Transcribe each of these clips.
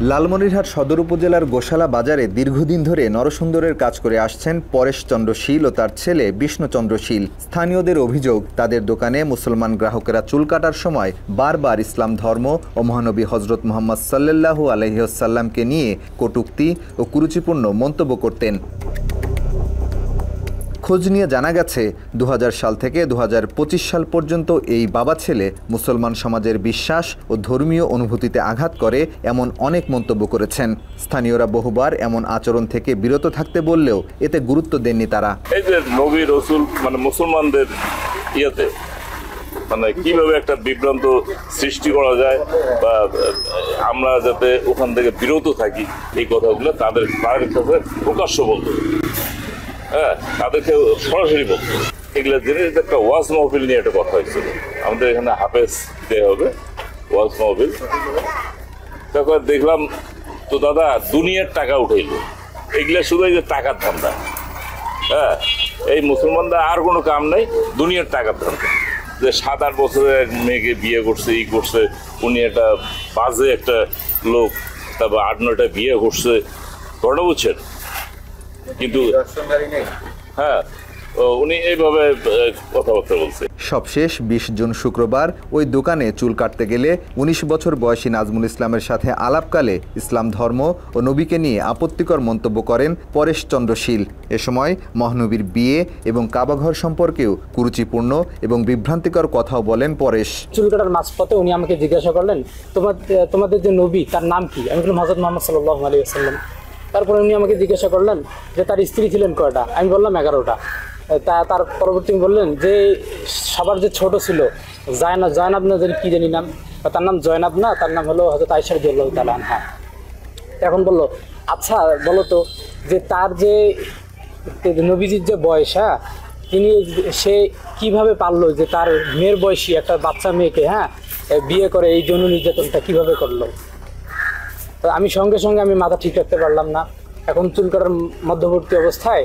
লালমনিরহাট সদর উপজেলার গোশালা বাজারে দীর্ঘদিন ধরে নরসুন্দরের কাজ করে আসছেন পরেশচন্দ্র শীল ও তার ছেলে বিষ্ণুচন্দ্র শীল। স্থানীয়দের অভিযোগ, তাদের দোকানে মুসলমান গ্রাহকেরা চুল কাটার সময় বারবার ইসলাম ধর্ম ও মহানবী হজরত মুহাম্মদ সাল্লাল্লাহু আলাইহি ওয়াসাল্লামকে নিয়ে কটূক্তি ও কুরুচিপূর্ণ মন্তব্য করতেন। খোঁজ নিয়ে জানা গেছে ২০০০ সাল থেকে ২০২৫ সাল পর্যন্ত এই বাবা ছেলে মুসলমান সমাজের বিশ্বাস ও ধর্মীয় অনুভূতিতে আঘাত করে এমন অনেক মন্তব্য করেছেন। স্থানীয়রা বহুবার এমন আচরণ থেকে বিরত থাকতে বললেও এতে গুরুত্ব দেননি তারা। এই যে নবী রাসূল মুসলমানদের ইয়েতে কিভাবে একটা বিভ্রান্ত সৃষ্টি করা যায় বা আমরা যাতে ওখান থেকে বিরত থাকি, এই কথাগুলো তাদের কাছে প্রকাশ্য বলতো, হ্যাঁ, তাদেরকে সরাসরি বলতো। এগুলো জিনিস একটা ওয়াজ মাহফিল নিয়ে একটা কথা হয়েছিল, আমাদের এখানে হাফেজ দেওয়া হবে ওয়াজ মাহফিল। তারপর দেখলাম তো দাদা দুনিয়ার টাকা উঠাইলো, এগুলা শুধু এই যে টাকার ধান্দা। হ্যাঁ, এই মুসলমানরা আর কোনো কাম নাই, দুনিয়ার টাকার ধান্দা। যে 7-8 বছরের এক মেয়েকে বিয়ে করছে, ই করছে, উনি একটা বাজে একটা লোক, তারপর 8-9টা বিয়ে করছে, ঘটনা বুঝছেন। কিন্তু হ্যাঁ, উনি এইভাবে কথাবার্তা বলছে। সবশেষ 20 জুন শুক্রবার ওই দোকানে চুল কাটতে গেলে 19 বছর বয়সী নাজমুল ইসলামের সাথে আলাপকালে ইসলাম ধর্ম ও নবীকে নিয়ে আপত্তিকর মন্তব্য করেন পরেশচন্দ্র শীল। এ সময় মহানবীর বিয়ে এবং কাবাঘর সম্পর্কেও কুরুচিপূর্ণ এবং বিভ্রান্তিকর কথাও বলেন পরেশ। চুল কাটার মাঝপথে উনি আমাকে জিজ্ঞাসা করলেন, তোমাদের যে নবী তার নাম কি? আমি বললাম হযরত মুহাম্মদ সাল্লাল্লাহু আলাইহি ওয়াসাল্লাম। তারপরে উনি আমাকে জিজ্ঞাসা করলেন যে তার স্ত্রী ছিলেন কয়টা? আমি বললাম 11টা। তার পরবর্তী বললেন যে সবার যে ছোট ছিল জয়নাব না জানি কি জানি নাম, তার নাম জয়নাব না, তার নাম হলো হযরত আয়েশা রাদিয়াল্লাহু তাআলা আনহা। এখন বললো, আচ্ছা বলো তো যে তার যে নবীজির যে বয়স, হ্যাঁ, সে কিভাবে পারলো যে তার মেয়ের বয়সী একটা বাচ্চা মেয়েকে বিয়ে করে এই যৌন নির্যাতনটা কিভাবে করলো? তো আমি সঙ্গে সঙ্গে মাথা ঠিক রাখতে পারলাম না। এখন চুল কাটার মধ্যবর্তী অবস্থায়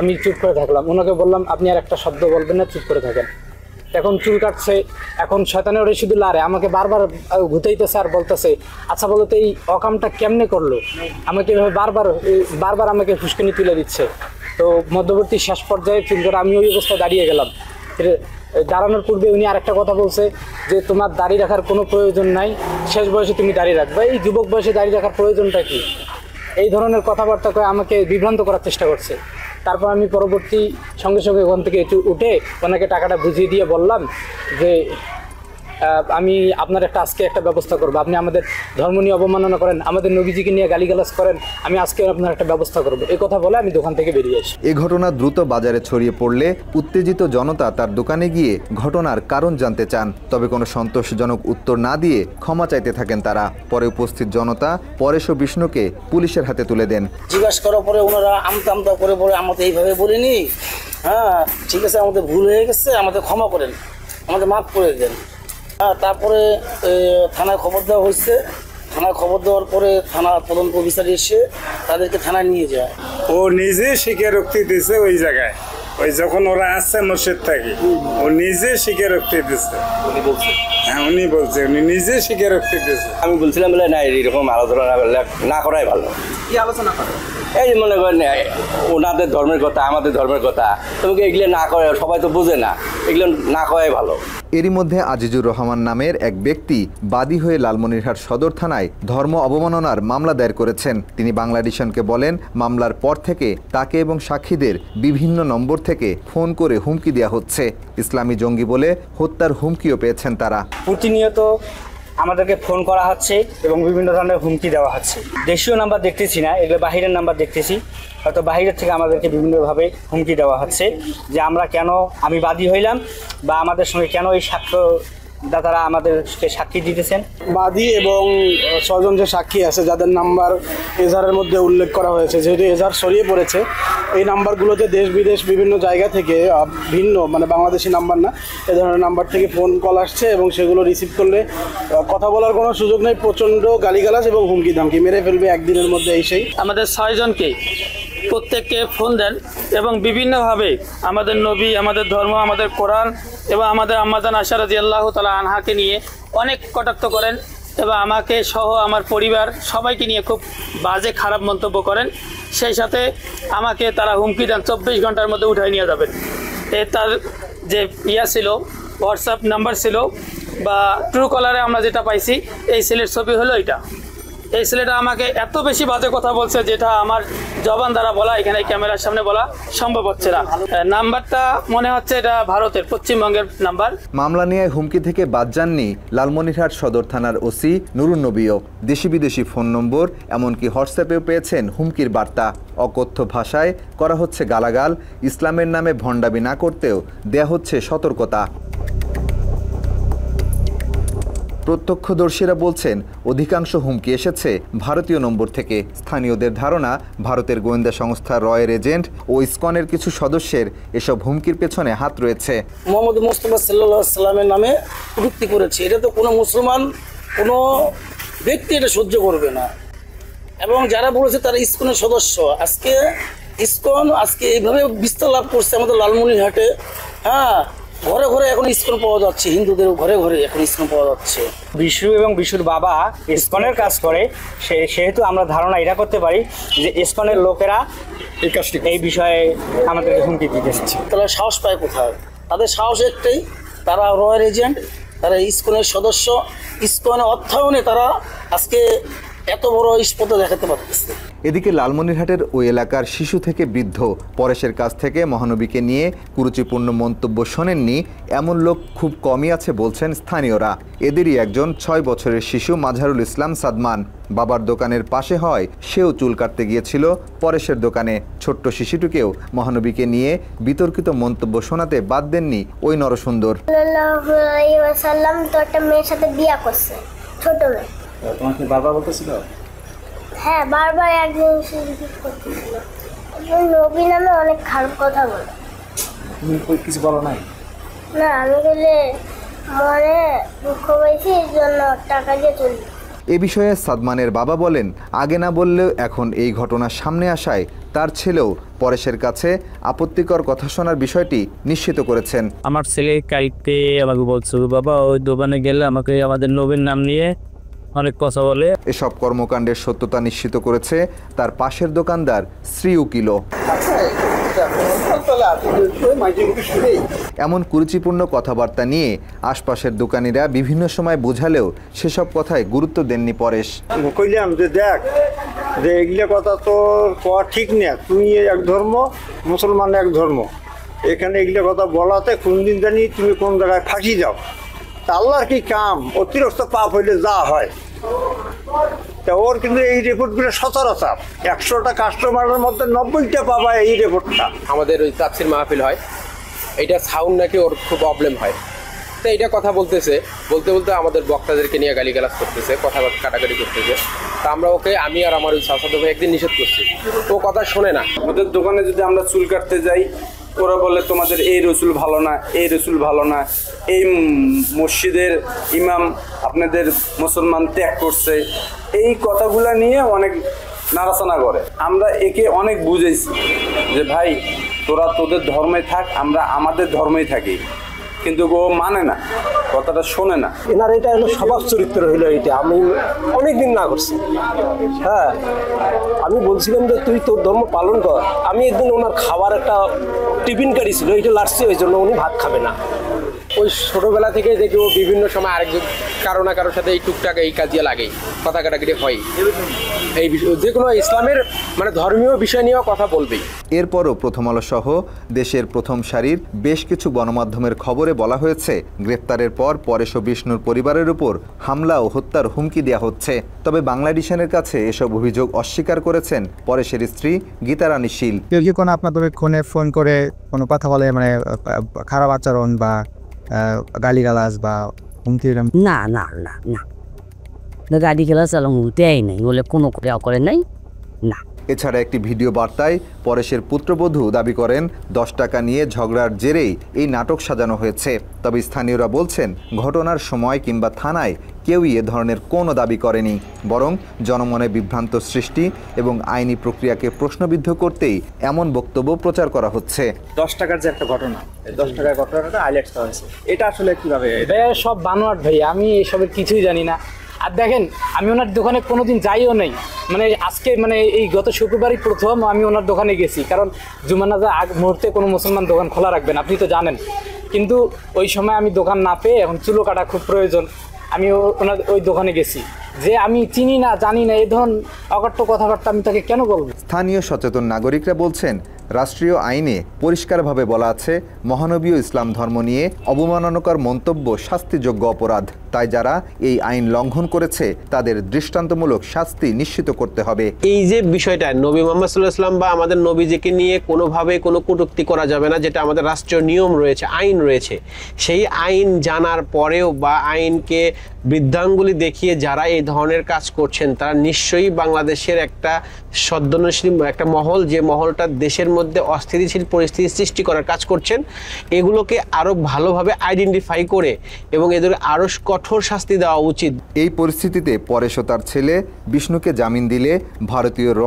আমি চুপ করে থাকলাম। ওনাকে বললাম আপনি আর একটা শব্দ বলবেন না, চুপ করে থাকেন। এখন চুল কাটছে, এখন শয়তানের ওরে শুধু লারে আমাকে বারবার ঘুতাইতেছে আর বলতেছে, আচ্ছা বলো তো এই অকামটা কেমনে করলো? আমাকে এভাবে বারবার আমাকে ফুসকানি তুলে দিচ্ছে। তো মধ্যবর্তী শেষ পর্যায়ে চুল কাটা আমি ওই অবস্থায় দাঁড়িয়ে গেলাম। দাঁড়ানোর পূর্বে উনি আরেকটা কথা বলছে যে তোমার দাড়ি রাখার কোনো প্রয়োজন নাই, শেষ বয়সে তুমি দাড়ি রাখবে, এই যুবক বয়সে দাড়ি রাখার প্রয়োজনটা কি? এই ধরনের কথাবার্তা করে আমাকে বিভ্রান্ত করার চেষ্টা করছে। তারপর আমি পরবর্তী সঙ্গে সঙ্গে ওখান থেকে উঠে ওনাকে টাকাটা বুঝিয়ে দিয়ে বললাম যে আমি আপনার আজকে একটা ব্যবস্থা করবো। আপনি আমাদের ধর্ম নিয়ে অবমাননা করেন, আমাদের নবীজিকে নিয়ে গালিগালাজ করেন, আমি আজকে আপনার একটা ব্যবস্থা করবো। এই কথা বলে আমি দোকান থেকে বেরিয়ে আসি। এই ঘটনা দ্রুত বাজারে ছড়িয়ে পড়লে উত্তেজিত জনতা তার দোকানে গিয়ে ঘটনার কারণ জানতে চান, তবে কোনো সন্তোষজনক উত্তর না দিয়ে ক্ষমা চাইতে থাকেন তারা। পরে উপস্থিত জনতা পরেশ ও বিষ্ণুকে পুলিশের হাতে তুলে দেন। জিজ্ঞাসা করার পরে ওনারা আমতা করে পরে আমাদের এইভাবে বলিনি, হ্যাঁ ঠিক আছে, আমাদের ভুল হয়ে গেছে, আমাদের ক্ষমা করেন, আমাদের মাফ করে দেন। তারপরে থানায় খবর দেওয়া হয়েছে। থানায় খবর দেওয়ার পরে থানা তদন্ত অফিসার এসে তাদেরকে থানায় নিয়ে যায়। ও নিজে স্বীকারোক্তি দিছে ওই জায়গায়, ওই যখন ওরা আসছে মসজিদ থেকে, ও নিজে স্বীকারোক্তি দিচ্ছে। হ্যাঁ, উনি বলছে, উনি নিজে স্বীকারোক্তি দিচ্ছে। আমি বলছিলাম বলে না, এরকম আলোচনা না করাই ভালো। কি আলোচনা করে? এই যে মনে করেন ওনাদের ধর্মের কথা, আমাদের ধর্মের কথা, তোমাকে এগুলো না করে, সবাই তো বোঝে না, এগুলো না করাই ভালো। এরই মধ্যে আজিজুর রহমান নামের এক ব্যক্তি বাদী হয়ে লালমনিরহাট সদর থানায় ধর্ম অবমাননার মামলা দায়ের করেছেন। তিনি বাংলাদেশকে বলেন, মামলার পর থেকে তাকে এবং সাক্ষীদের বিভিন্ন নম্বর থেকে ফোন করে হুমকি দেওয়া হচ্ছে। ইসলামী জঙ্গি বলে হত্যার হুমকিও পেয়েছেন তারা। প্রতিনিয়ত আমাদেরকে ফোন করা হচ্ছে এবং বিভিন্ন ধরনের হুমকি দেওয়া হচ্ছে। দেশীয় নাম্বার দেখতেছি না, এগুলো বাহিরের নাম্বার দেখতেছি। হয়তো বাহিরের থেকে আমাদেরকে বিভিন্নভাবে হুমকি দেওয়া হচ্ছে যে আমরা কেন আমি বাদী হইলাম বা আমাদের সঙ্গে কেন এই সাক্ষ্যদাতারা আমাদেরকে সাক্ষী দিতেছেন। বাদী এবং 6 জন যে সাক্ষী আছে যাদের নাম্বার এজাহারের মধ্যে উল্লেখ করা হয়েছে, যেহেতু এজাহার ছড়িয়ে পড়েছে, এই নাম্বারগুলোতে দেশ বিদেশ বিভিন্ন জায়গা থেকে ভিন্ন বাংলাদেশি নাম্বার না, এ ধরনের নাম্বার থেকে ফোন কল আসছে এবং সেগুলো রিসিভ করলে কথা বলার কোনো সুযোগ নেই, প্রচণ্ড গালিগালাজ এবং হুমকি ধামকি, মেরে ফেলবে একদিনের মধ্যে। এই সেই আমাদের 6 জনকে প্রত্যেককে ফোন দেন এবং বিভিন্নভাবে আমাদের নবী, আমাদের ধর্ম, আমাদের কোরআন এবং আমাদের আম্মাজান আয়েশা রাদিয়াল্লাহু তাআলা আনহাকে নিয়ে অনেক কটাক্ষ করেন এবং আমাকে সহ আমার পরিবার সবাইকে নিয়ে খুব বাজে খারাপ মন্তব্য করেন। সেই সাথে আমাকে তারা হুমকি দেন 24 ঘন্টার মধ্যে উঠাই নিয়ে যাবেন। তার যে ছিল হোয়াটসঅ্যাপ নাম্বার ছিল বা ট্রু কলারে আমরা যেটা পাইছি এই ছেলের ছবি হলো এটা। এই ছেলেটা আমাকে এত বেশি বাজে কথা বলছে যেটা আমার জবান দ্বারা বলা এখানে ক্যামেরার সামনে বলা সম্ভব হচ্ছে না। নাম্বারটা মনে হচ্ছে এটা ভারতের পশ্চিমবঙ্গের নাম্বার। মামলা নিয়ে হুমকি থেকে বাদ যাননি লালমনিরহাট সদর থানার ওসি নুরুন নবীও। দেশি বিদেশি ফোন নম্বর এমনকি হোয়াটসঅ্যাপেও পেয়েছেন হুমকির বার্তা। অকথ্য ভাষায় করা হচ্ছে গালাগাল, ইসলামের নামে ভণ্ডামি না করতেও দেয়া হচ্ছে সতর্কতা। প্রত্যক্ষদর্শীরা বলছেন অধিকাংশ হুমকি এসেছে ভারতীয় নম্বর থেকে। স্থানীয়দের ধারণা ভারতের গোয়েন্দা সংস্থা রয়ের এজেন্ট ও ইসকনের কিছু সদস্যের এসব হুমকির পেছনে হাত রয়েছে। মোহাম্মদ মুস্তাফা সাল্লাল্লাহু আলাইহি সাল্লামের নামে কটূক্তি করেছে, এটা তো কোনো মুসলমান কোনো ব্যক্তি এটা সহ্য করবে না। এবং যারা বলেছে তারা ইসকনের সদস্য। ইসকন আজকে এইভাবে বিস্তার লাভ করছে আমাদের লালমনিরহাটে। হ্যাঁ, ঘরে ঘরে এখন ইসকন পাওয়া যাচ্ছে, হিন্দুদের ঘরে ঘরে এখন ইসকন পাওয়া যাচ্ছে। বিশু এবং বিশুর বাবা ইসকনের কাজ করে, সেহেতু আমরা ধারণা এটা করতে পারি যে ইসকনের লোকেরা এই বিষয়ে আমাদেরকে হুমকি দিতেছে। তারা সাহস পায় কোথায়? তাদের সাহস একটাই, তারা রয়্যাল এজেন্ট, তারা ইসকনের সদস্য। ইসকনের অর্থায়নে তারা আজকে এত বড় স্পর্ধা দেখাতে পারতেছে। এদিকে লালমনিরহাটের ওই এলাকার শিশু থেকে বৃদ্ধ পরেশের কাছ থেকে মহানবীকে নিয়ে কুরুচিপূর্ণ মন্তব্য শোনেননি এমন লোক খুব কমই আছে বলছেন স্থানীয়রা। এদেরই একজন 6 বছরের শিশু মাঝারুল ইসলাম সাদমান। বাবার দোকানের পাশে হয় সেও চুল কাটতে গিয়েছিল পরেশের দোকানে। ছোট্ট শিশুটিকেও মহানবীকে নিয়ে বিতর্কিত মন্তব্য শোনাতে বাদ দেননি ওই নরসুন্দর। সাল্লাল্লাহু আলাইহি ওয়াসাল্লাম তো একটা মেয়ের সাথে বিয়ে করছে, ছোট মেয়ে। তোমাকে বারবার বলতেছিল? হ্যাঁ, বারবার একজন রিপিট করতেছিল। নবী নামে অনেক খারাপ কথা বলে। তুমি কিছু বলো নাই? না, আমি গেলে মনে দুঃখ পাইছি, এই জন্য টাকা দিয়ে চলি। এ বিষয়ে সাদমানের বাবা বলেন, আগে না বললেও এখন এই ঘটনা সামনে আসায় তার ছেলেও পরেশের কাছে আপত্তিকর কথা শোনার বিষয়টি নিশ্চিত করেছেন। আমার ছেলে কালকে আমাকে বলছে, বাবা ওই দোকানে গেলে আমাকে আমাদের নবীর নাম নিয়ে অনেক কথা বলে। এসব কর্মকাণ্ডের সত্যতা নিশ্চিত করেছে তার পাশের দোকানদার শ্রী উকিলও। এমন কুরুচিপূর্ণ কথাবার্তা নিয়ে আশপাশের দোকানিরা বিভিন্ন সময় বোঝালেও সেসব কথায় গুরুত্ব দেননি পরেশ। কইলাম যে দেখ যে এগুলো কথা তো কওয়া ঠিক না, তুমি এক ধর্ম, মুসলমান এক ধর্ম, এখানে এগুলো কথা বলাতে কোন দিন জানি তুমি কোন জায়গায় ফাঁসি যাও। তা আল্লাহর কি কাম, অতিরিক্ত পাপ হইলে যা হয়। তা ওর কিন্তু এই রিপোর্টগুলো সচরাচর 100টা কাস্টমারের মধ্যে 90টা পাবা এই রিপোর্টটা। আমাদের ওই তাফসির মাহফিল হয়, এইটা সাউন্ড নাকি ওর খুব প্রবলেম হয়। তো এইটা কথা বলতে বলতে আমাদের বক্তাদেরকে নিয়ে গালিগালাজ করতেছে, কথা কাটাকাটি করতেছে। তা আমরা ওকে, আমি আর আমার ওই সাসাদ ভাই একদিন নিষেধ করছি, ও কথা শোনে না। ওদের দোকানে যদি আমরা চুল কাটতে যাই, ওরা বলে তোমাদের এই রসুল ভালো না, এই রসুল ভালো না, এই মসজিদের ইমাম আপনাদের মুসলমান ত্যাগ করছে, এই কথাগুলা নিয়ে অনেক নাড়াচাড়া করে। আমরা একে অনেক বুঝেছি যে ভাই তোরা তোদের ধর্মে থাক, আমরা আমাদের ধর্মেই থাকি, কিন্তু ও মানে না, কথাটা শোনে না। এনার এটা হলো স্বভাব চরিত্র হইলো, এটা আমি অনেকদিন না করছি। হ্যাঁ, আমি বলছিলাম যে তুই তোর ধর্ম পালন কর। আমি একদিন ওনার খাবার একটা টিফিন কারি ছিল, এটা লাটছে, ওই জন্য উনি ভাত খাবে না। ওই ছোটোবেলা থেকে দেখি ও বিভিন্ন সময় আরেকজন কারো না কারোর সাথে এই টুকটাক এই কাজিয়া লাগেই, কথা কাটাকাটি হয়। এই বিষয় যে কোনো ইসলামের মানে ধর্মীয় বিষয় নিয়েও কথা বলবেই। এরপরও প্রথম আলো সহ দেশের প্রথম সারির বেশ কিছু গণমাধ্যমের খবরে বলা হয়েছে গ্রেপ্তারের পর পরেশ ও বিষ্ণুর পরিবারের উপর হামলা ও হত্যার হুমকি দেওয়া হচ্ছে। তবে বাংলাদেশের কাছে এসব অভিযোগ অস্বীকার করেছেন পরেশের স্ত্রী গীতারানী শীল। কেউ কি কোনো আপনাদের ফোনে ফোন করে কোনো কথা বলে, মানে খারাপ আচরণ বা গালিগালাজ বা হুমকি? না না না না, গালিগালাজ দেয় নাই বলে কোনো করে নাই না। এছাড়া একটি ভিডিও বার্তায় পরেশের পুত্রবধূ দাবি করেন 10 টাকা নিয়ে ঝগড়ার জেরেই এই নাটক সাজানো হয়েছে। তবে স্থানীয়রা বলছেন ঘটনার সময় কিংবা থানায় কেউই এ ধরনের কোনো দাবি করেনি, বরং জনমনে বিভ্রান্ত সৃষ্টি এবং আইনি প্রক্রিয়াকে প্রশ্নবিদ্ধ করতেই এমন বক্তব্য প্রচার করা হচ্ছে। 10 টাকার যে একটা ঘটনা, 10 টাকার ঘটনাটা হাইলাইট করা হয়েছে, এটা আসলে কিভাবে? সব বানোয়াট ভাই, আমি এসবের কিছুই জানি না। আর দেখেন আমি ওনার দোকানে কোনোদিন যাইও নেই, মানে আজকে মানে এই গত শুক্রবারই প্রথম আমি ওনার দোকানে গেছি, কারণ জুমা নামাজের আগ মুহূর্তে কোনো মুসলমান দোকান খোলা রাখবেন আপনি তো জানেন। কিন্তু ওই সময় আমি দোকান না পেয়ে এখন চুলো কাটা খুব প্রয়োজন, আমি ওনার ওই দোকানে গেছি। যে আমি চিনি না জানি না এই ধরুন অকট্য কথাবার্তা আমি তাকে কেন বলবো? স্থানীয় সচেতন নাগরিকরা বলছেন, রাষ্ট্রীয় আইনে পরিষ্কারভাবে বলা আছে মহানবীয় ইসলাম ধর্ম নিয়ে অবমাননাকর মন্তব্য শাস্তিযোগ্য অপরাধ। তাই যারা এই আইন লঙ্ঘন করেছে তাদের দৃষ্টান্তমূলক শাস্তি নিশ্চিত করতে হবে। এই যে বিষয়টা নবী মুহাম্মদ সাল্লাল্লাহু আলাইহি ওয়াসাল্লাম বা আমাদের নবীজিকে নিয়ে কোনোভাবে কোনো কটূক্তি করা যাবে না, যেটা আমাদের রাষ্ট্রীয় নিয়ম রয়েছে, আইন রয়েছে। সেই আইন জানার পরেও বা আইনকে বৃদ্ধাঙ্গুলি দেখিয়ে যারা এই ধরনের কাজ করছেন তারা নিশ্চয়ই বাংলাদেশের একটা সদ্যনশীল একটা মহল, যে মহলটা দেশের মধ্যে অস্থিতিশীল পরিস্থিতি সৃষ্টি করার কাজ করছেন, এগুলোকে আরও ভালোভাবে আইডেন্টিফাই করে এবং এদের আরও কঠোর শাস্তি দেওয়া উচিত। এই পরিস্থিতিতে পরেশ ও তার ছেলে বিষ্ণুকে জামিন দিলে ভারতীয় র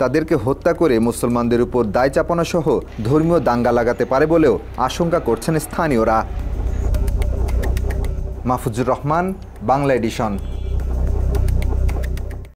তাদেরকে হত্যা করে মুসলমানদের উপর দায় চাপানো সহ ধর্মীয় দাঙ্গা লাগাতে পারে বলেও আশঙ্কা করছেন স্থানীয়রা। মাহফুজুর রহমান, বাংলা এডিশন।